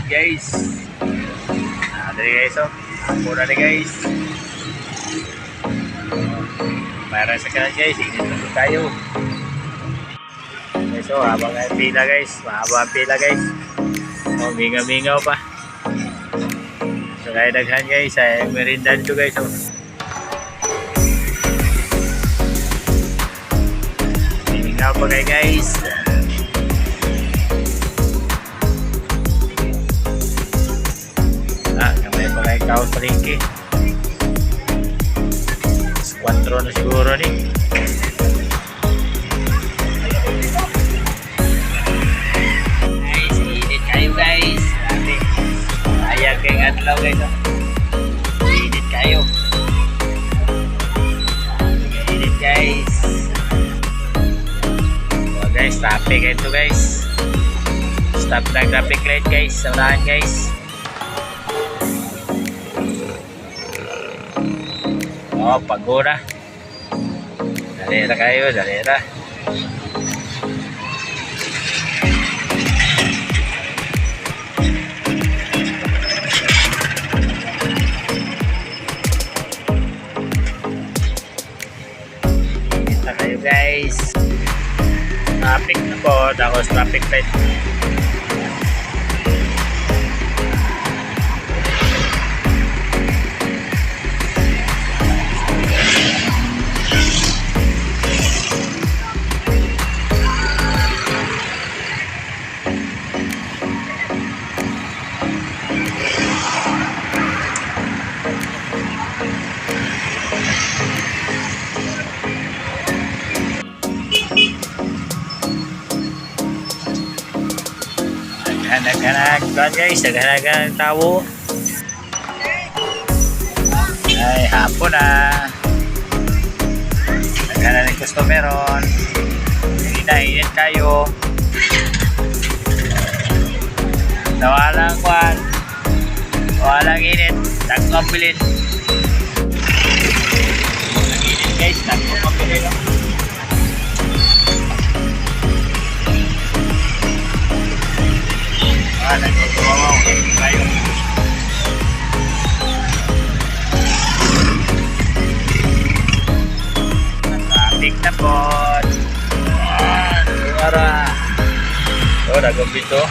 guys. Dali guys, oh. Mura na guys. Para sa kanan guys, init na tayo. So, habang pila guys, mahaba ang pila guys. Oh, mingaw-mingaw pa. So, kaya daghan guys, ay merinda dito guys. Oh. Mingaw pa kayo guys. Kamay pa kayo kaos palingki. 4 na siguro ni. Guys, ayan kayong adlaw guys, oh. Init kayo. Init guys. So guys, traffic ito guys. Stop na traffic light guys, sa unahan guys. Oh, pagura. Dalera kayo, dalera. Kayo guys, traffic na po, tapos traffic light. Naghanag guys, naghanag tao. Ay, hapon na. Naghanag ng customer on. Init kayo. Nawalang kwan. Nawalang init. Nagkong bilin. Init guys, nagkong bilin. Nagkukumaw kayo. Traffic na po. Para. Oh, nagumpi to.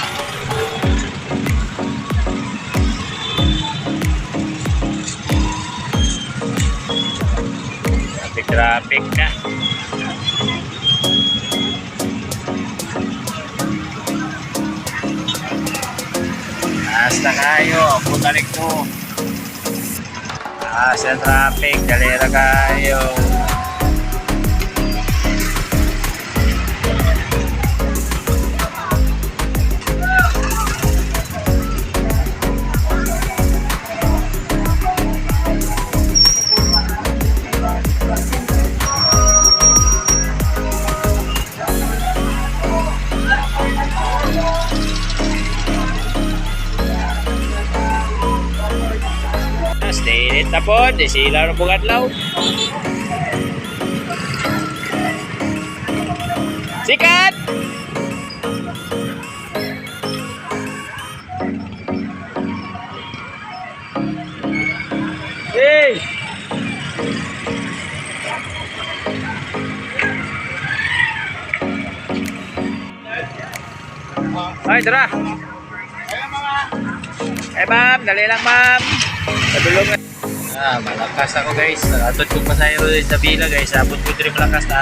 Traffic na. Basta kayo, putalik mo. Sa traffic, galera kayo. Init na po, di sila ng bugatlaw. Sikat! Hey! Ay, tara! Eh ma'am, dali lang ma'am. Padulong na. Malakas ako guys. Atod kong pasayro sa bila guys. Abot ko rin malakas na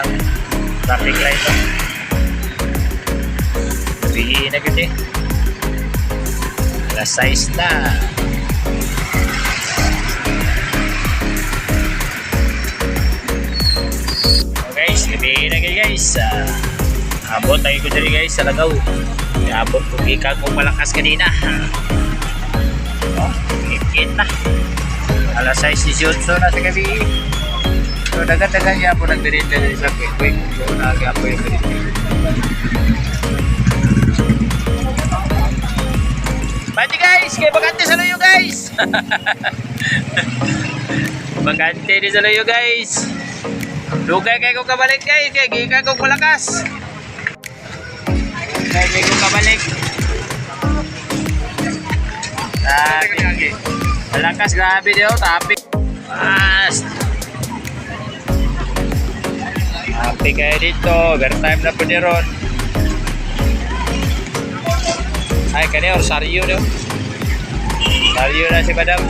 traffic light. Sabihin na yun eh. Alas 6 na. So guys, sabihin na yun guys. Abot na ko dyan guys sa Lagaw. Abot kong ikaw kong malakas kanina. Hikit na. Alas 6:18 na sa gabi. So dagat-dagat niya po nagdirinda sa quick. So nagaya po yung dirinda. Pati guys, kaya bakante sa luyo guys. Bakante di sa luyo guys. Dugay kayo kong kabalik guys. Kaya gikan kong malakas. Dugay kayo kong kabalik. Traffic. Malakas, grabe daw, traffic. Fast. Traffic kayo dito. Overtime na po ni Ron. Ay, kanina, Rosario daw. Rosario na si Madam.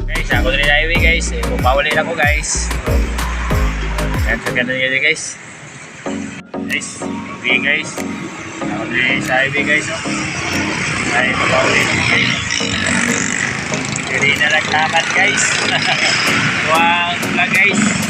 Guys, ako na highway guys. Pupawali lang ko guys. Ganto nyo guys. Guys, highway guys. Ako na sa highway guys. Ay, pupawali lang guys. Hindi na nagtamat guys. Huwag lang guys.